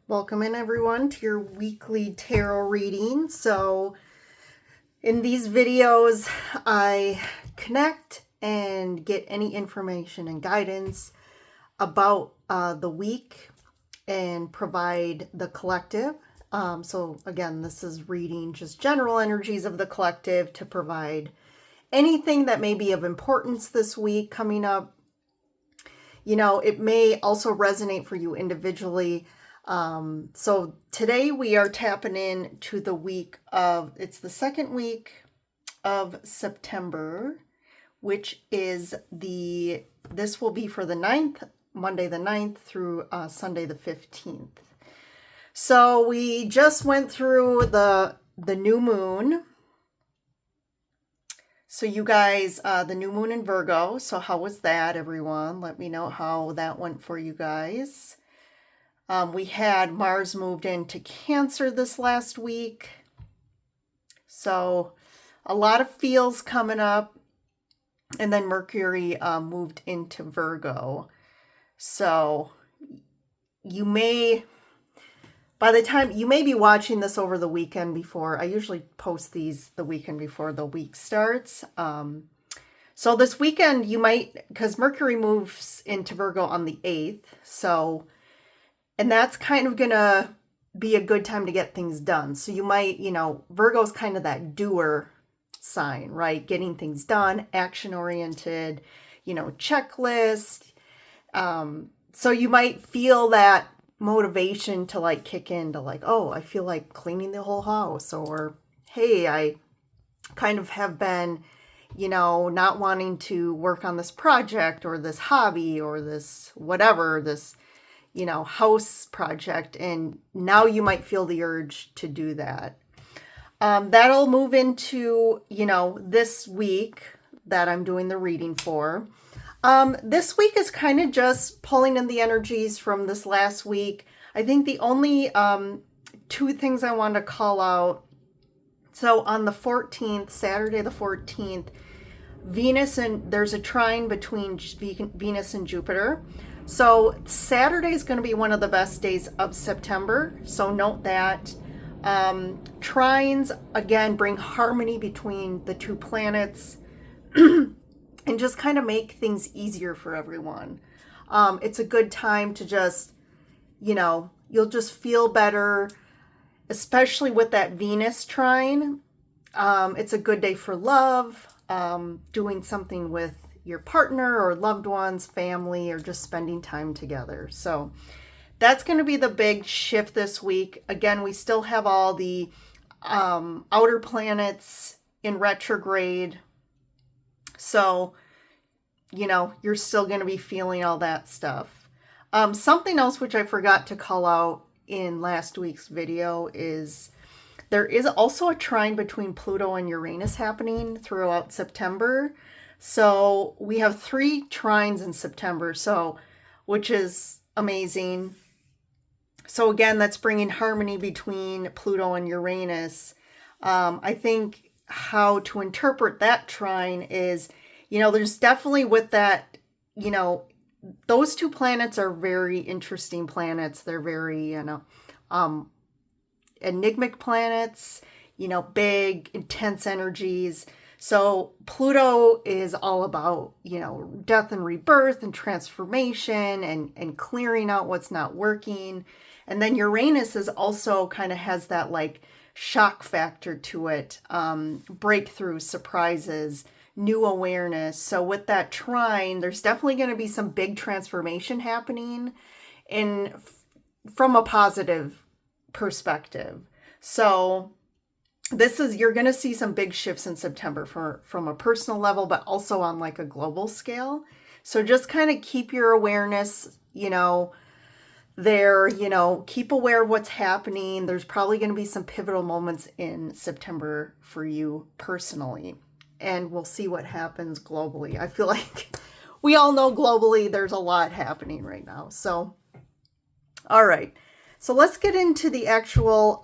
Welcome in everyone to your weekly tarot reading. So in these videos, I connect and get any information and guidance about the week and provide the collective. So again, this is reading just general energies of the collective to provide anything that may be of importance this week coming up. You know, it may also resonate for you individually. So today we are tapping in to the week of, it's the second week of September, which is this will be for the 9th, Monday the 9th through Sunday the 15th. So we just went through the new moon. So you guys, the new moon in Virgo. So how was that, everyone? Let me know how that went for you guys. We had Mars moved into Cancer this last week. So a lot of feels coming up. And then Mercury moved into Virgo. So you may, by the time, you may be watching this over the weekend before. I usually post these the weekend before the week starts. So this weekend you might, because Mercury moves into Virgo on the 8th. So, and that's kind of going to be a good time to get things done. So you might, Virgo's kind of that doer sign, right? Getting things done, action-oriented, checklist. So you might feel that motivation to like kick into like, oh, I feel like cleaning the whole house, or hey, I kind of have been, not wanting to work on this project or this hobby or this whatever, this house project, and now you might feel the urge to do that. That'll move into, this week that I'm doing the reading for. This week is kind of just pulling in the energies from this last week. I think the only two things I want to call out. So on the 14th, Saturday the 14th, there's a trine between Venus and Jupiter. So Saturday is going to be one of the best days of September. So note that. Trines, again, bring harmony between the two planets and just kind of make things easier for everyone. It's a good time to just, you'll just feel better, especially with that Venus trine. It's a good day for love, doing something with your partner or loved ones, family, or just spending time together. So that's going to be the big shift this week. Again, we still have all the outer planets in retrograde. So, you're still going to be feeling all that stuff. Something else which I forgot to call out in last week's video is there is also a trine between Pluto and Uranus happening throughout September. So we have 3 trines in September, which is amazing. So again, that's bringing harmony between Pluto and Uranus. I think how to interpret that trine is, there's definitely with that, those 2 planets are very interesting planets. They're very, enigmatic planets, big, intense energies. So Pluto is all about, death and rebirth and transformation and clearing out what's not working. And then Uranus is also kind of has that like shock factor to it, breakthrough, surprises, new awareness. So with that trine, there's definitely going to be some big transformation happening from a positive perspective. So you're going to see some big shifts in September from a personal level, but also on like a global scale. So just kind of keep your awareness, there, keep aware of what's happening. There's probably going to be some pivotal moments in September for you personally, and we'll see what happens globally. I feel like we all know globally there's a lot happening right now. So, all right. So let's get into the actual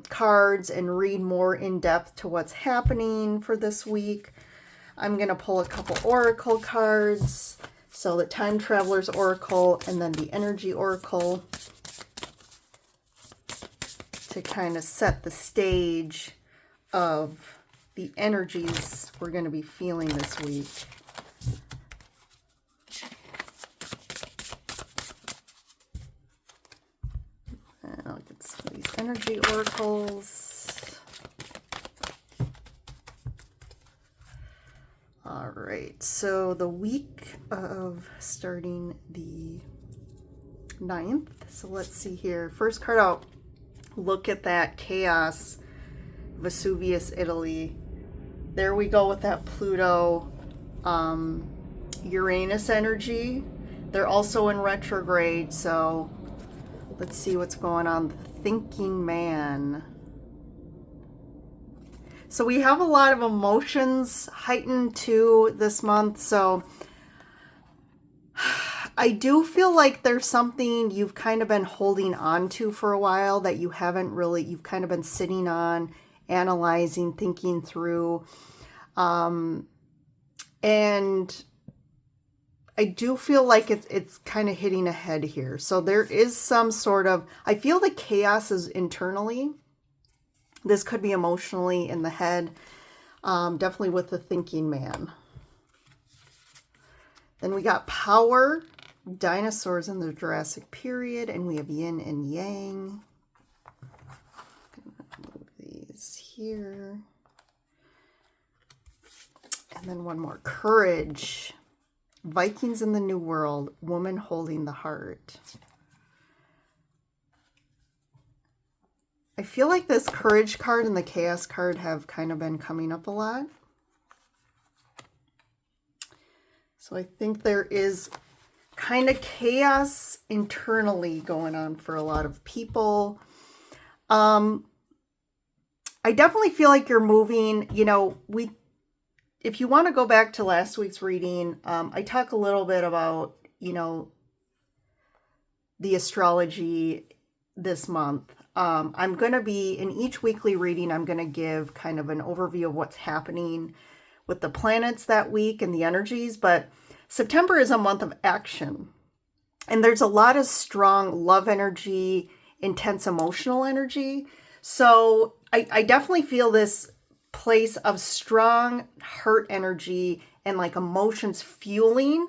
cards and read more in depth to what's happening for this week. I'm going to pull a couple oracle cards. So the Time Traveler's Oracle and then the Energy Oracle. to kind of set the stage of the energies we're going to be feeling this week. And I'll get some of these energy oracles. All right, so the week of starting the 9th. So let's see here. First card out. Look at that chaos, Vesuvius, Italy. There we go with that Pluto, Uranus energy. They're also in retrograde, so let's see what's going on. The thinking man. So we have a lot of emotions heightened too this month. So I do feel like there's something you've kind of been holding on to for a while that you haven't really, you've kind of been sitting on, analyzing, thinking through. And I do feel like it's kind of hitting a head here. So there is some sort of, I feel the chaos is internally. This could be emotionally in the head, definitely with the thinking man. Then we got power, dinosaurs in the Jurassic period, and we have yin and yang. Move these here. And then one more, courage, Vikings in the New World, woman holding the heart. I feel like this courage card and the chaos card have kind of been coming up a lot. So I think there is kind of chaos internally going on for a lot of people. I definitely feel like you're moving, you know, if you want to go back to last week's reading, I talk a little bit about, you know, the astrology this month. I'm going to be, in each weekly reading, I'm going to give kind of an overview of what's happening with the planets that week and the energies, but September is a month of action. And there's a lot of strong love energy, intense emotional energy. So I definitely feel this place of strong heart energy and like emotions fueling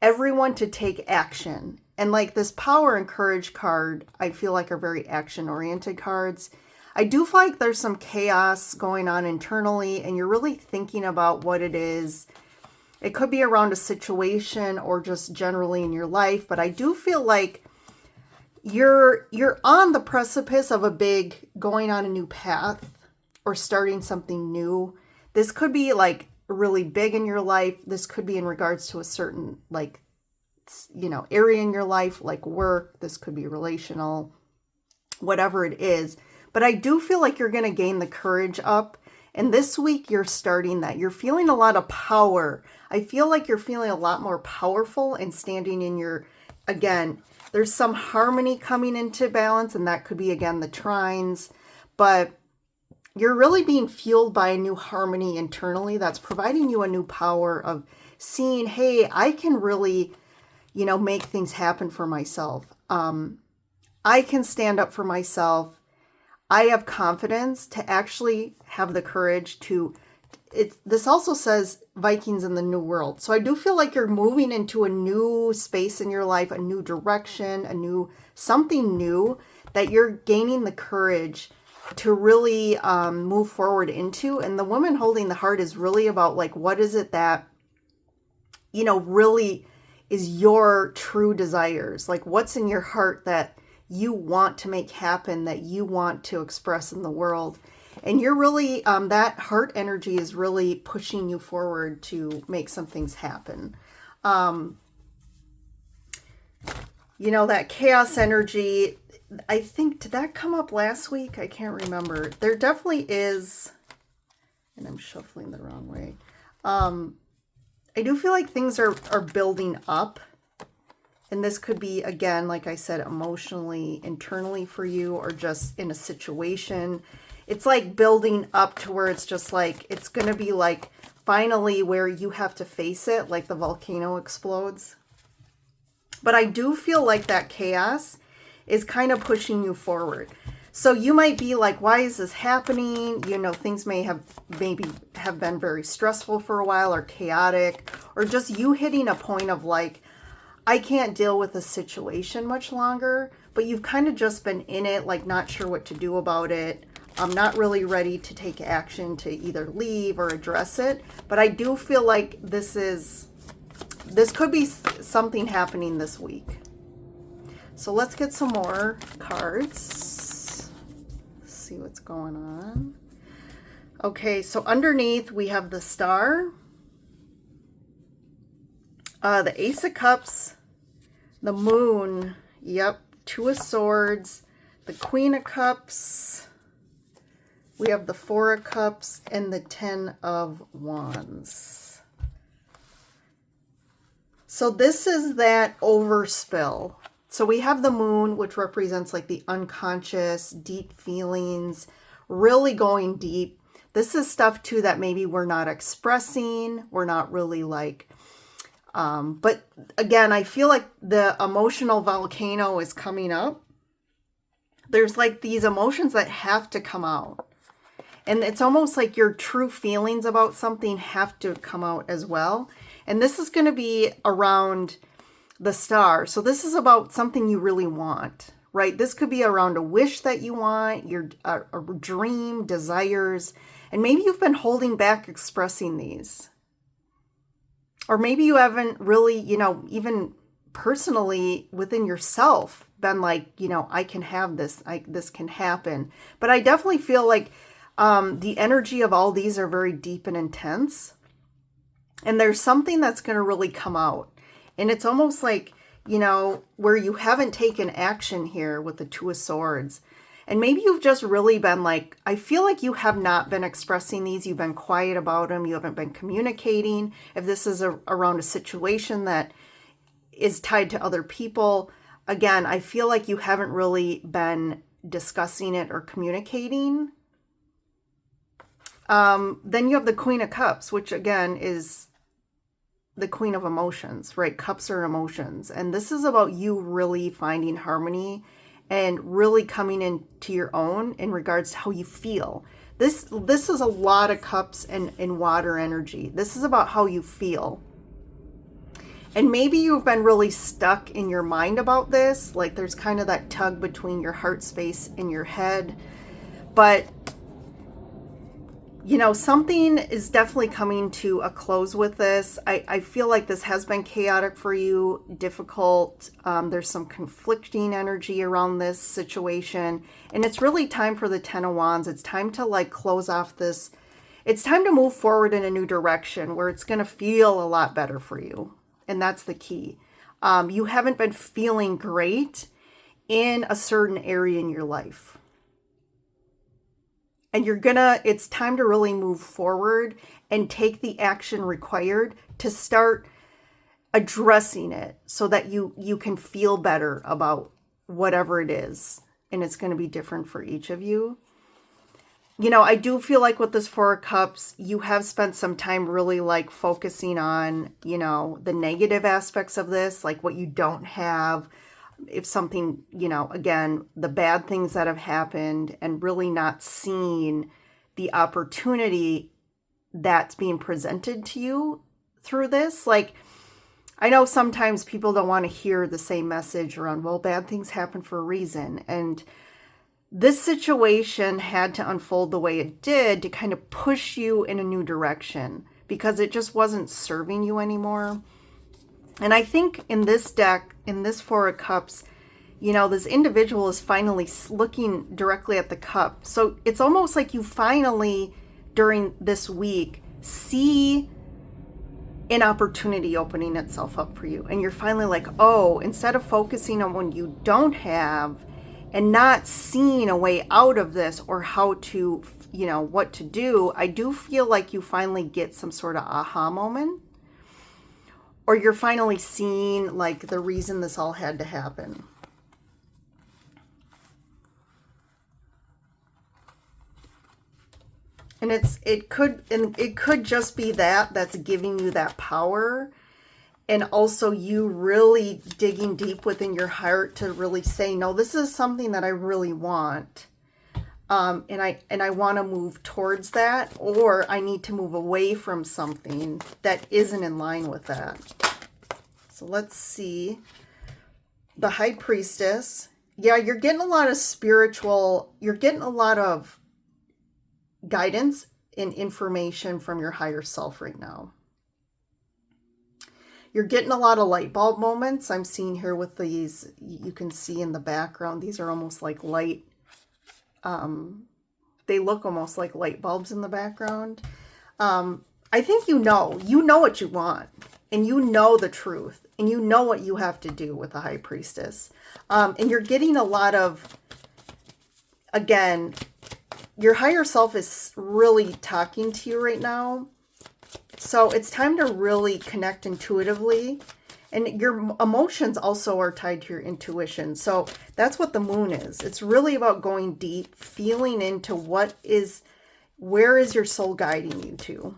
everyone to take action. And like this power and courage card, I feel like are very action-oriented cards. I do feel like there's some chaos going on internally and you're really thinking about what it is. It could be around a situation or just generally in your life, but I do feel like you're on the precipice of a big going on a new path or starting something new. This could be like really big in your life. This could be in regards to a certain like, you know, area in your life, like work. This could be relational, whatever it is. But I do feel like you're going to gain the courage up. And this week you're starting that. You're feeling a lot of power. I feel like you're feeling a lot more powerful and standing in your, again, there's some harmony coming into balance, and that could be, again, the trines. But you're really being fueled by a new harmony internally that's providing you a new power of seeing, hey, I can really, you know, make things happen for myself. I can stand up for myself. I have confidence to actually have the courage to, this also says Vikings in the New World. So I do feel like you're moving into a new space in your life, a new direction, something new that you're gaining the courage to really move forward into. And the woman holding the heart is really about like, what is it that, you know, really is your true desires? Like what's in your heart that you want to make happen, that you want to express in the world. And you're really, that heart energy is really pushing you forward to make some things happen. You know, that chaos energy, I think, did that come up last week? I can't remember. There definitely is, and I'm shuffling the wrong way. I do feel like things are building up. And this could be, again, like I said, emotionally, internally for you, or just in a situation. It's like building up to where it's just like, it's going to be like finally where you have to face it, like the volcano explodes. But I do feel like that chaos is kind of pushing you forward. So you might be like, why is this happening? You know, things maybe have been very stressful for a while, or chaotic, or just you hitting a point of like, I can't deal with the situation much longer, but you've kind of just been in it, like not sure what to do about it. I'm not really ready to take action to either leave or address it. But I do feel like this could be something happening this week. So let's get some more cards. See what's going on. Okay, so underneath we have the Star, the Ace of Cups, the Moon, yep, Two of Swords, the Queen of Cups, we have the Four of Cups, and the Ten of Wands. So this is that overspill. So we have the Moon, which represents like the unconscious, deep feelings, really going deep. This is stuff too that maybe we're not expressing, we're not really like, but again, I feel like the emotional volcano is coming up. There's like these emotions that have to come out. And it's almost like your true feelings about something have to come out as well. And this is going to be around the Star. So this is about something you really want, right? This could be around a wish that you want, a dream, desires, and maybe you've been holding back expressing these. Or maybe you haven't really, you know, even personally within yourself been like, you know, I can have this, this can happen. But I definitely feel like the energy of all these are very deep and intense. And there's something that's going to really come out. And it's almost like, you know, where you haven't taken action here with the Two of Swords. And maybe you've just really been like, I feel like you have not been expressing these. You've been quiet about them. You haven't been communicating. If this is around a situation that is tied to other people, again, I feel like you haven't really been discussing it or communicating. Then you have the Queen of Cups, which again is the Queen of Emotions, right? Cups are emotions. And this is about you really finding harmony and really coming into your own in regards to how you feel. This is a lot of cups and water energy. This is about how you feel. And maybe you've been really stuck in your mind about this. Like there's kind of that tug between your heart space and your head. But you know, something is definitely coming to a close with this. I feel like this has been chaotic for you, difficult. There's some conflicting energy around this situation. And it's really time for the Ten of Wands. It's time to like close off this. It's time to move forward in a new direction where it's going to feel a lot better for you. And that's the key. You haven't been feeling great in a certain area in your life. And it's time to really move forward and take the action required to start addressing it so that you can feel better about whatever it is. And it's going to be different for each of you. You know, I do feel like with this Four of Cups, you have spent some time really like focusing on, you know, the negative aspects of this, like what you don't have. If something, you know, again, the bad things that have happened and really not seeing the opportunity that's being presented to you through this. Like, I know sometimes people don't want to hear the same message around, well, bad things happen for a reason. And this situation had to unfold the way it did to kind of push you in a new direction because it just wasn't serving you anymore. And I think in this deck, in this Four of Cups, you know, this individual is finally looking directly at the cup. So it's almost like you finally, during this week, see an opportunity opening itself up for you. And you're finally like, oh, instead of focusing on what you don't have and not seeing a way out of this or how to, you know, what to do, I do feel like you finally get some sort of aha moment. Or you're finally seeing like the reason this all had to happen. And it could just be that's giving you that power. And also you really digging deep within your heart to really say, no, this is something that I really want. and I want to move towards that, or I need to move away from something that isn't in line with that. So let's see. The High Priestess. Yeah, you're getting a lot of you're getting a lot of guidance and information from your higher self right now. You're getting a lot of light bulb moments. I'm seeing here with these, you can see in the background, these are almost like light, they look almost like light bulbs in the background. I think you know what you want, and you know the truth, and you know what you have to do with the High Priestess. And you're getting a lot of, again, your higher self is really talking to you right now. So it's time to really connect intuitively. And your emotions also are tied to your intuition. So that's what the moon is. It's really about going deep, feeling into where is your soul guiding you to?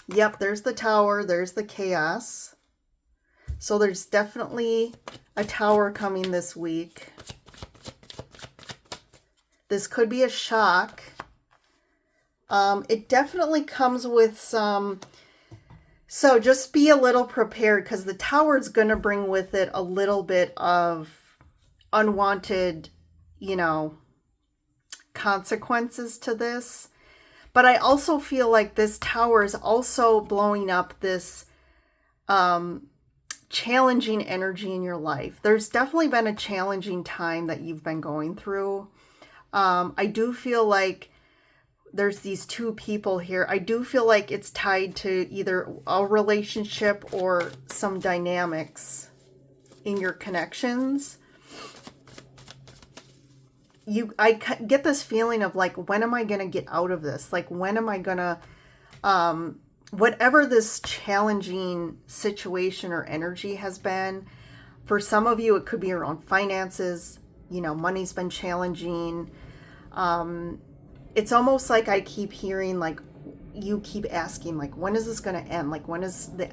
Yep, there's the Tower, there's the chaos. So there's definitely a Tower coming this week. This could be a shock. It definitely comes with some, so just be a little prepared, because the Tower is going to bring with it a little bit of unwanted, consequences to this. But I also feel like this Tower is also blowing up this challenging energy in your life. There's definitely been a challenging time that you've been going through. I do feel like there's these two people here. I do feel like it's tied to either a relationship or some dynamics in your connections. I get this feeling of like, when am I going to get out of this? Like, when am I going to, whatever this challenging situation or energy has been, for some of you, it could be around finances. Money's been challenging. It's almost like I keep hearing, like, you keep asking, like, when is this going to end? Like, when is the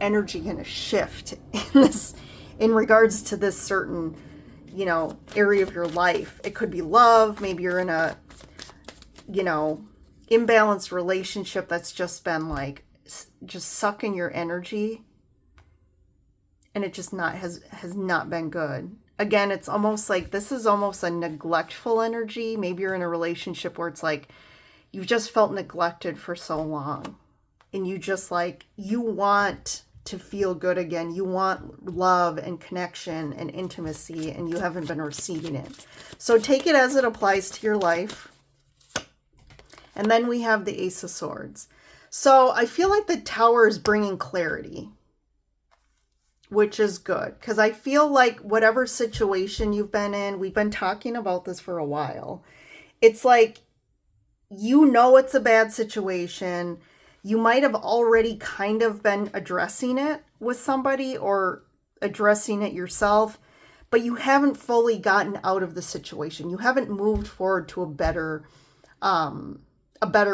energy going to shift in regards to this certain, area of your life? It could be love. Maybe you're in a, imbalanced relationship that's just been like, just sucking your energy. And it just has not been good. Again, it's almost like this is almost a neglectful energy. Maybe you're in a relationship where it's like you've just felt neglected for so long, and you just like, you want to feel good again. You want love and connection and intimacy, and you haven't been receiving it. So take it as it applies to your life. And then we have the Ace of Swords. So I feel like the Tower is bringing clarity, which is good, because I feel like whatever situation you've been in, we've been talking about this for a while. It's like, it's a bad situation. You might have already kind of been addressing it with somebody or addressing it yourself, but you haven't fully gotten out of the situation. You haven't moved forward to a better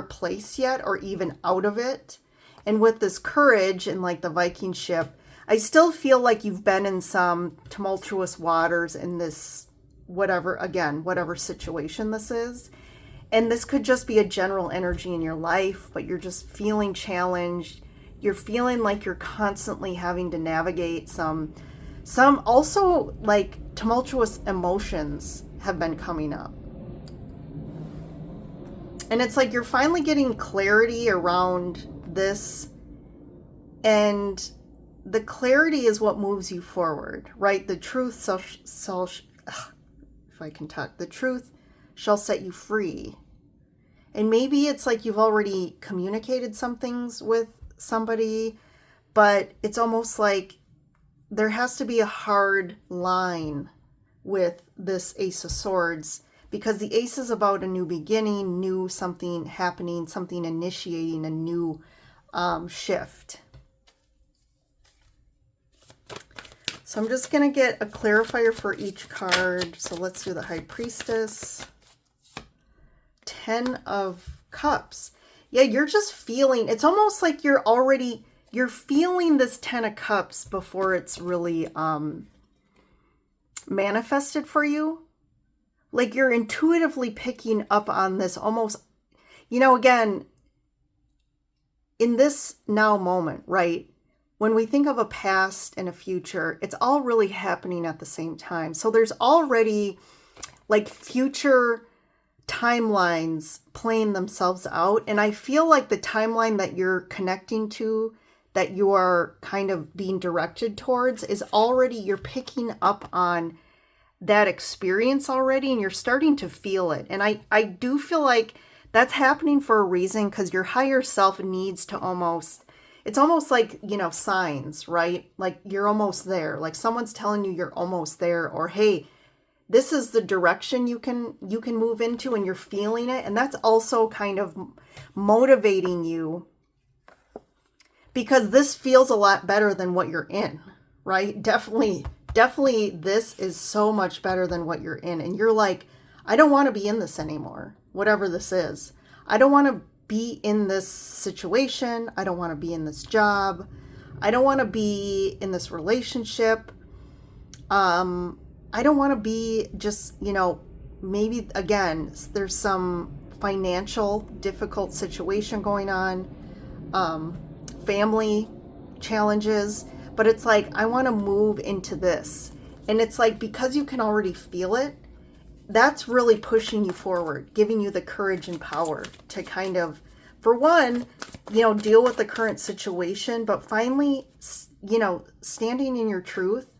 place yet, or even out of it. And with this Courage and like the Viking ship, I still feel like you've been in some tumultuous waters in this, whatever situation this is. And this could just be a general energy in your life, but you're just feeling challenged. You're feeling like you're constantly having to navigate some also like tumultuous emotions have been coming up. And it's like you're finally getting clarity around this, and the clarity is what moves you forward, right? The truth the truth shall set you free. And maybe it's like you've already communicated some things with somebody, but it's almost like there has to be a hard line with this Ace of Swords, because the Ace is about a new beginning, something happening, something initiating a new shift. So I'm just going to get a clarifier for each card. So let's do the High Priestess. 10 of Cups. Yeah, you're just feeling, it's almost like you're feeling this 10 of Cups before it's really manifested for you. like you're intuitively picking up on this almost, you know, again, in this now moment, right? When we think of a past and a future, it's all really happening at the same time. So there's already like future timelines playing themselves out. And I feel like the timeline that you're connecting to, that you are kind of being directed towards, is already, you're picking up on that experience already, and you're starting to feel it. And I do feel like that's happening for a reason, because your higher self needs to almost, it's almost like, you know, signs, right? Like you're almost there. Like someone's telling you you're almost there, or hey, this is the direction you can move into, and you're feeling it. And that's also kind of motivating you, because this feels a lot better than what you're in, right? Definitely this is so much better than what you're in. And you're like, I don't want to be in this anymore, whatever this is. I don't want to be in this situation. I don't want to be in this job. I don't want to be in this relationship. I don't want to be just, you know, maybe again, there's some financial difficult situation going on, family challenges, but it's like, I want to move into this. And it's like, because you can already feel it, that's really pushing you forward, giving you the courage and power to kind of, for one, you know, deal with the current situation, but finally, you know, standing in your truth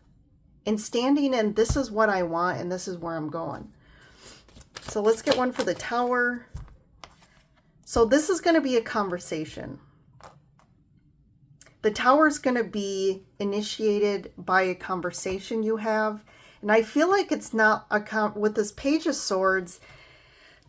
and standing in, this is what I want and this is where I'm going. So let's get one for the Tower. So this is going to be a conversation. The Tower is going to be initiated by a conversation you have. And I feel like it's not with this Page of Swords.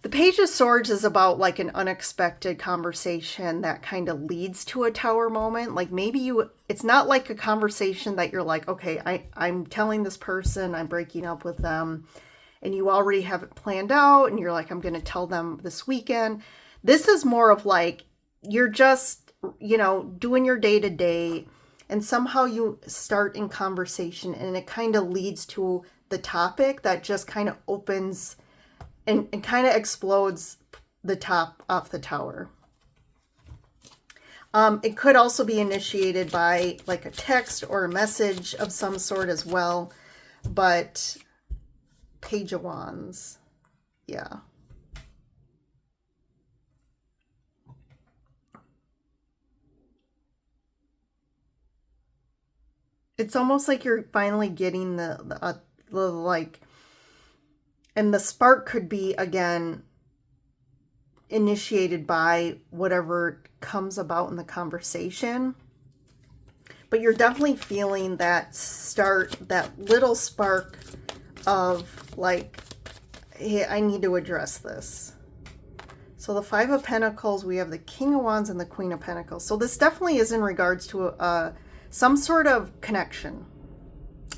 The Page of Swords is about like an unexpected conversation that kind of leads to a Tower moment. Like maybe it's not like a conversation that you're like, okay, I'm telling this person I'm breaking up with them, and you already have it planned out and you're like, I'm going to tell them this weekend. This is more of like, you're just, you know, doing your day to day, and somehow you start in conversation and it kind of leads to the topic that just kind of opens and kind of explodes the top off the Tower. It could also be initiated by like a text or a message of some sort as well, but Page of Wands, yeah. It's almost like you're finally getting the like, and the spark could be, again, initiated by whatever comes about in the conversation. But you're definitely feeling that start, that little spark of like, hey, I need to address this. So the Five of Pentacles, we have the King of Wands and the Queen of Pentacles. So this definitely is in regards to some sort of connection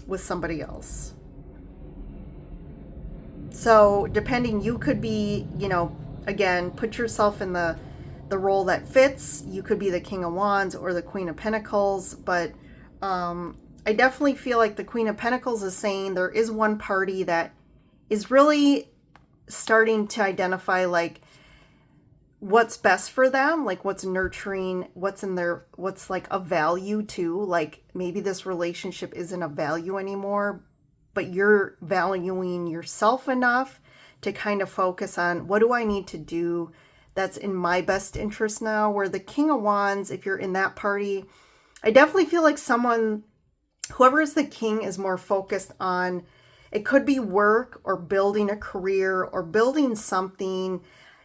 with somebody else. So depending, you could be, you know, again, put yourself in the role that fits. You could be the King of Wands or the Queen of Pentacles, but I definitely feel like the Queen of Pentacles is saying there is one party that is really starting to identify like what's best for them, like what's nurturing, what's in their, what's like a value too. Like maybe this relationship isn't a value anymore, but you're valuing yourself enough to kind of focus on, what do I need to do that's in my best interest now? Where the King of Wands, if you're in that party, I definitely feel like someone, whoever is the king, is more focused on, it could be work or building a career or building something.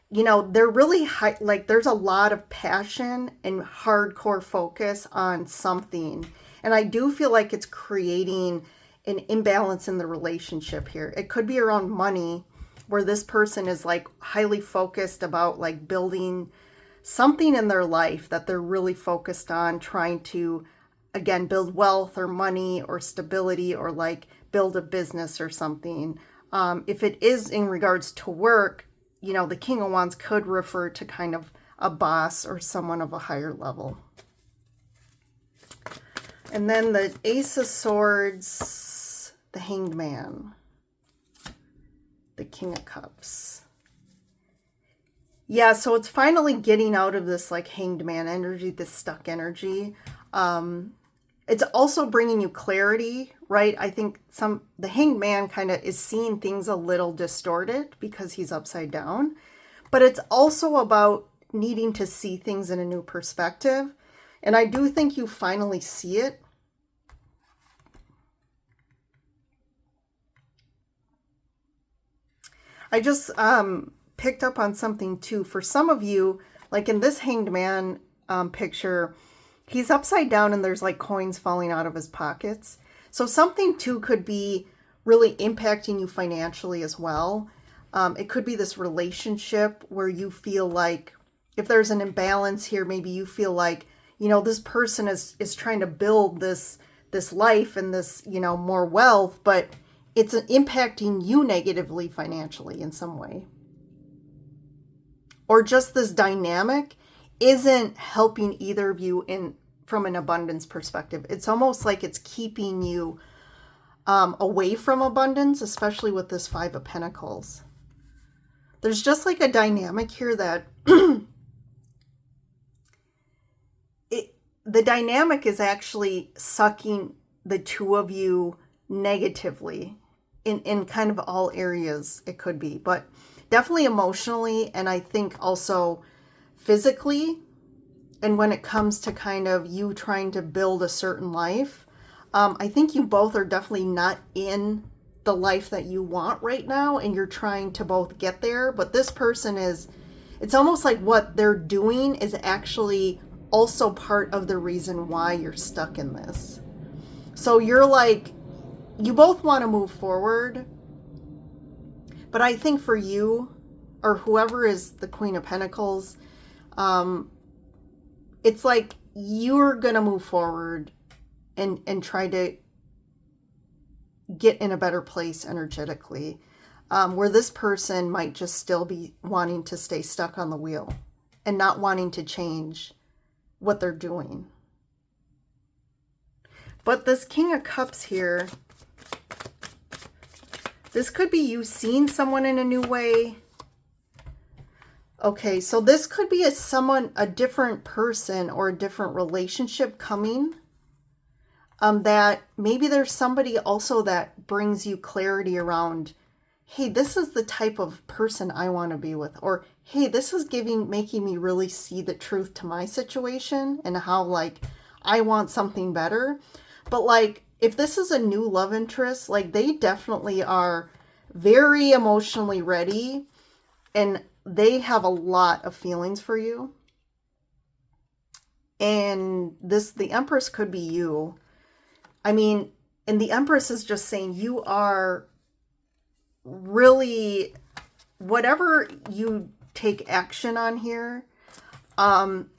You know, they're really high, like there's a lot of passion and hardcore focus on something. And I do feel like it's creating an imbalance in the relationship here. It could be around money, where this person is like highly focused about like building something in their life that they're really focused on, trying to, again, build wealth or money or stability, or like build a business or something. If it is in regards to work, you know, the King of Wands could refer to kind of a boss or someone of a higher level. And then the Ace of Swords, the Hanged Man. the King of Cups. Yeah, so it's finally getting out of this like hanged man energy, this stuck energy. It's also bringing you clarity, right? I think the hanged man kind of is seeing things a little distorted because he's upside down. But it's also about needing to see things in a new perspective. And I do think you finally see it. I just picked up on something too. For some of you, like in this hanged man picture, he's upside down and there's like coins falling out of his pockets. So something too could be really impacting you financially as well. It could be this relationship where you feel like if there's an imbalance here, maybe you feel like, you know, this person is trying to build this life and this, you know, more wealth, but it's impacting you negatively financially in some way. Or just this dynamic isn't helping either of you from an abundance perspective. It's almost like it's keeping you away from abundance, especially with this Five of Pentacles. There's just like a dynamic here that the dynamic is actually sucking the two of you negatively in kind of all areas it could be, but definitely emotionally, and I think also physically. And when it comes to kind of you trying to build a certain life, I think you both are definitely not in the life that you want right now, and you're trying to both get there. But this person it's almost like what they're doing is actually also part of the reason why you're stuck in this. So you're like, you both want to move forward, but I think for you, or whoever is the Queen of Pentacles, it's like you're going to move forward and try to get in a better place energetically, where this person might just still be wanting to stay stuck on the wheel and not wanting to change what they're doing. But this King of Cups here, this could be you seeing someone in a new way. Okay, so this could be a different person or a different relationship coming. That maybe there's somebody also that brings you clarity around, hey, this is the type of person I want to be with. Or, hey, this is making me really see the truth to my situation and how like I want something better. But like, if this is a new love interest, like they definitely are very emotionally ready and they have a lot of feelings for you. And the Empress could be you. I mean, and the Empress is just saying you are really, whatever you take action on here,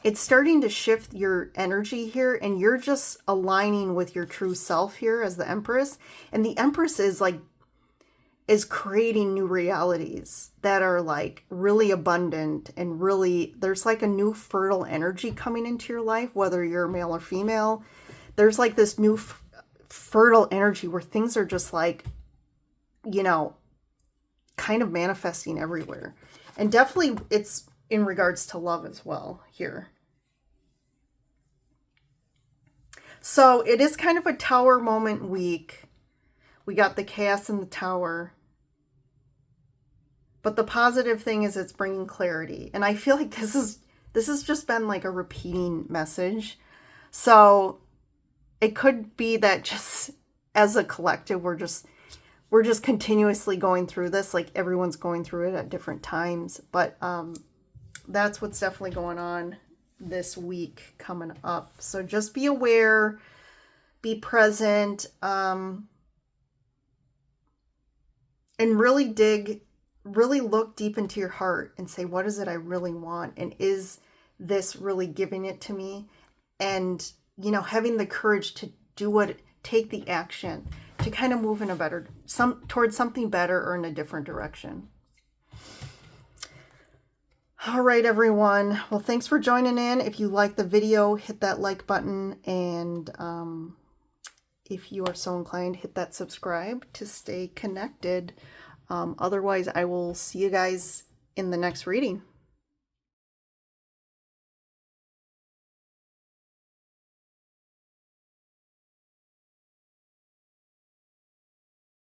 it's starting to shift your energy here, and you're just aligning with your true self here as the Empress. And the Empress is creating new realities that are like really abundant and really, there's like a new fertile energy coming into your life, whether you're male or female. There's like this new fertile energy where things are just like, you know, kind of manifesting everywhere. And definitely it's in regards to love as well here. So it is kind of a Tower moment week. We got the Chaos and the Tower. But the positive thing is it's bringing clarity. And I feel like this has just been like a repeating message. So it could be that just as a collective, we're just continuously going through this, like everyone's going through it at different times. But that's what's definitely going on this week coming up. So just be aware, be present, and really look deep into your heart and say, what is it I really want? And is this really giving it to me? And, you know, having the courage to take the action to kind of move in towards something better or in a different direction. All right, everyone. Well, thanks for joining in. If you like the video, hit that like button. And if you are so inclined, hit that subscribe to stay connected. Otherwise, I will see you guys in the next reading.